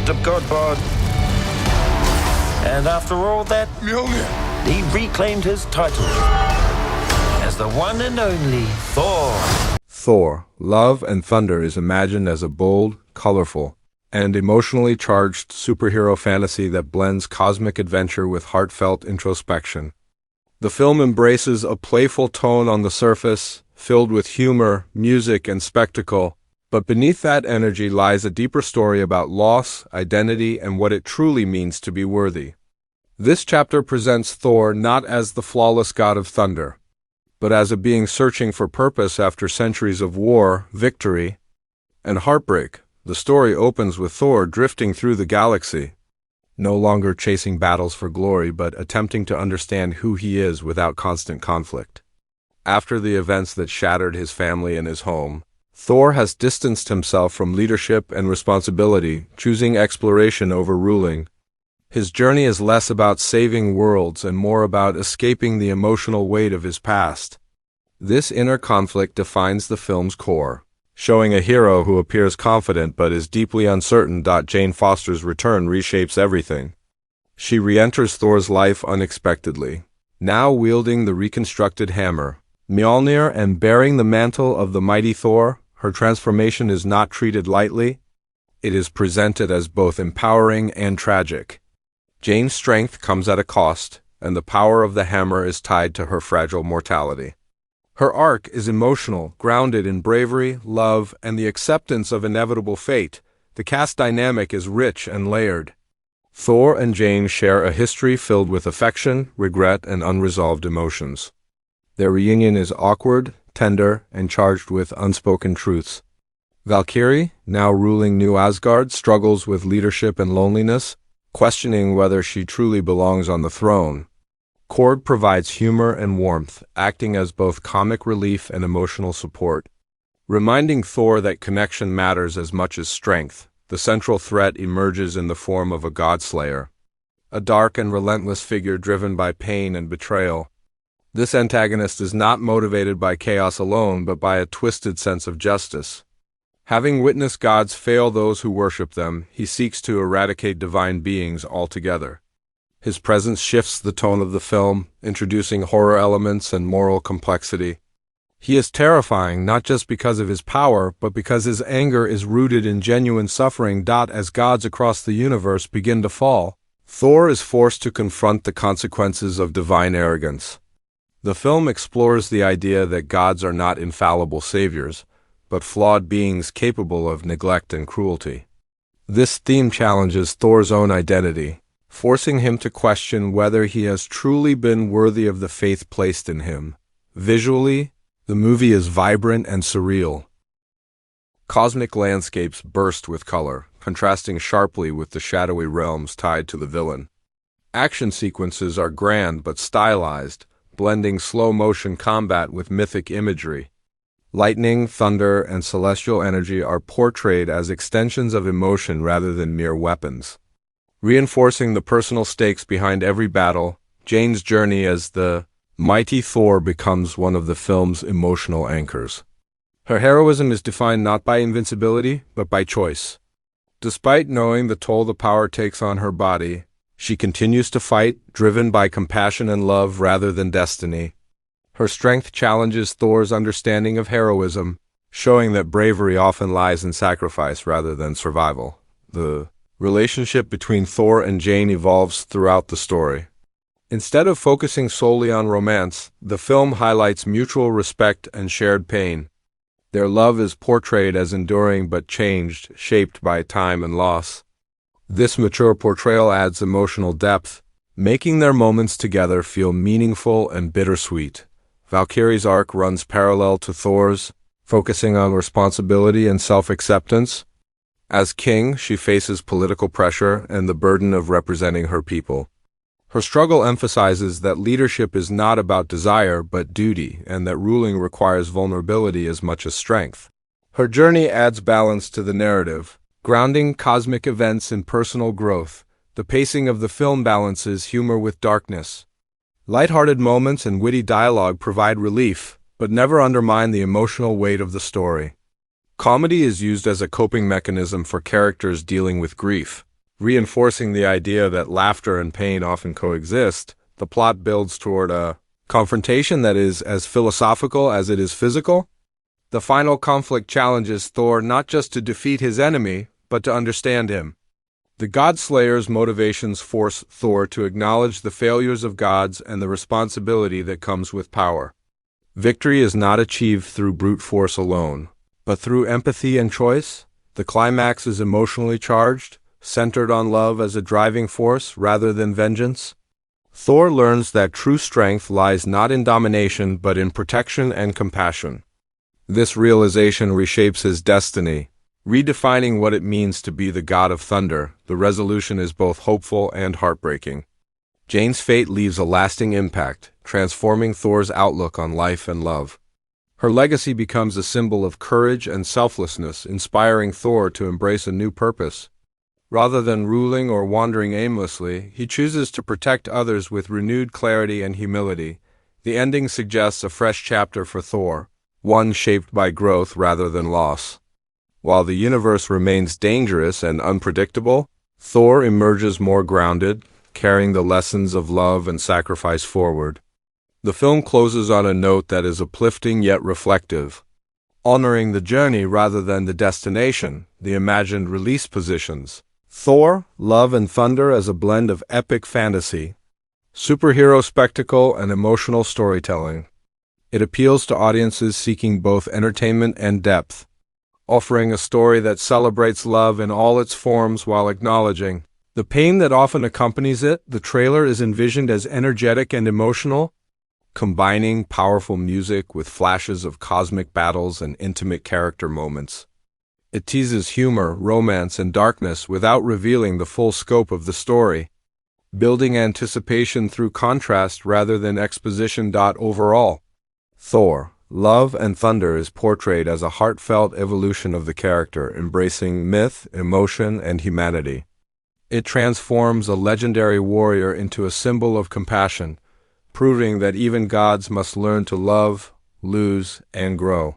of Godbard. And after all that, he reclaimed his title as the one and only Thor. Thor, Love and Thunder is imagined as a bold, colorful, and emotionally charged superhero fantasy that blends cosmic adventure with heartfelt introspection. The film embraces a playful tone on the surface, filled with humor, music, and spectacle, but beneath that energy lies a deeper story about loss, identity, and what it truly means to be worthy. This chapter presents Thor not as the flawless god of thunder, but as a being searching for purpose after centuries of war, victory, and heartbreak. The story opens with Thor drifting through the galaxy, no longer chasing battles for glory, but attempting to understand who he is without constant conflict. After the events that shattered his family and his home, Thor has distanced himself from leadership and responsibility, choosing exploration over ruling. His journey is less about saving worlds and more about escaping the emotional weight of his past. This inner conflict defines the film's core, showing a hero who appears confident but is deeply uncertain. Jane Foster's return reshapes everything. She re-enters Thor's life unexpectedly, now wielding the reconstructed hammer, Mjolnir, and bearing the mantle of the mighty Thor. Her transformation is not treated lightly. It is presented as both empowering and tragic. Jane's strength comes at a cost, and the power of the hammer is tied to her fragile mortality. Her arc is emotional, grounded in bravery, love, and the acceptance of inevitable fate. The cast dynamic is rich and layered. Thor and Jane share a history filled with affection, regret, and unresolved emotions. Their reunion is awkward, tender, and charged with unspoken truths. Valkyrie, now ruling New Asgard, struggles with leadership and loneliness, questioning whether she truly belongs on the throne. Korg provides humor and warmth, acting as both comic relief and emotional support. Reminding Thor that connection matters as much as strength, the central threat emerges in the form of a godslayer, a dark and relentless figure driven by pain and betrayal. This antagonist is not motivated by chaos alone, but by a twisted sense of justice. Having witnessed gods fail those who worship them, he seeks to eradicate divine beings altogether. His presence shifts the tone of the film, introducing horror elements and moral complexity. He is terrifying not just because of his power, but because his anger is rooted in genuine suffering. As gods across the universe begin to fall, Thor is forced to confront the consequences of divine arrogance. The film explores the idea that gods are not infallible saviors, but flawed beings capable of neglect and cruelty. This theme challenges Thor's own identity, forcing him to question whether he has truly been worthy of the faith placed in him. Visually, the movie is vibrant and surreal. Cosmic landscapes burst with color, contrasting sharply with the shadowy realms tied to the villain. Action sequences are grand but stylized, blending slow-motion combat with mythic imagery. Lightning, thunder, and celestial energy are portrayed as extensions of emotion rather than mere weapons. Reinforcing the personal stakes behind every battle, Jane's journey as the mighty Thor becomes one of the film's emotional anchors. Her heroism is defined not by invincibility, but by choice. Despite knowing the toll the power takes on her body, she continues to fight, driven by compassion and love rather than destiny. Her strength challenges Thor's understanding of heroism, showing that bravery often lies in sacrifice rather than survival. The relationship between Thor and Jane evolves throughout the story. Instead of focusing solely on romance, the film highlights mutual respect and shared pain. Their love is portrayed as enduring but changed, shaped by time and loss. This mature portrayal adds emotional depth, making their moments together feel meaningful and bittersweet. Valkyrie's arc runs parallel to Thor's, focusing on responsibility and self-acceptance. As king, she faces political pressure and the burden of representing her people. Her struggle emphasizes that leadership is not about desire but duty, and that ruling requires vulnerability as much as strength. Her journey adds balance to the narrative, grounding cosmic events in personal growth. The pacing of the film balances humor with darkness. Lighthearted moments and witty dialogue provide relief, but never undermine the emotional weight of the story. Comedy is used as a coping mechanism for characters dealing with grief, Reinforcing the idea that laughter and pain often coexist, the plot builds toward a confrontation that is as philosophical as it is physical. The final conflict challenges Thor not just to defeat his enemy, but to understand him. The God-Slayer's motivations force Thor to acknowledge the failures of gods and the responsibility that comes with power. Victory is not achieved through brute force alone, but through empathy and choice. The climax is emotionally charged, centered on love as a driving force rather than vengeance. Thor learns that true strength lies not in domination but in protection and compassion. This realization reshapes his destiny, redefining what it means to be the god of thunder. The resolution is both hopeful and heartbreaking. Jane's fate leaves a lasting impact, transforming Thor's outlook on life and love. Her legacy becomes a symbol of courage and selflessness, inspiring Thor to embrace a new purpose. Rather than ruling or wandering aimlessly, he chooses to protect others with renewed clarity and humility. The ending suggests a fresh chapter for Thor, one shaped by growth rather than loss. While the universe remains dangerous and unpredictable, Thor emerges more grounded, carrying the lessons of love and sacrifice forward. The film closes on a note that is uplifting yet reflective, honoring the journey rather than the destination, the imagined release positions. Thor, Love and Thunder as a blend of epic fantasy, superhero spectacle, and emotional storytelling. It appeals to audiences seeking both entertainment and depth, offering a story that celebrates love in all its forms while acknowledging the pain that often accompanies it. The trailer is envisioned as energetic and emotional, combining powerful music with flashes of cosmic battles and intimate character moments. It teases humor, romance, and darkness without revealing the full scope of the story, building anticipation through contrast rather than exposition. Overall, Thor, Love and Thunder is portrayed as a heartfelt evolution of the character, embracing myth, emotion, and humanity. It transforms a legendary warrior into a symbol of compassion, proving that even gods must learn to love, lose, and grow.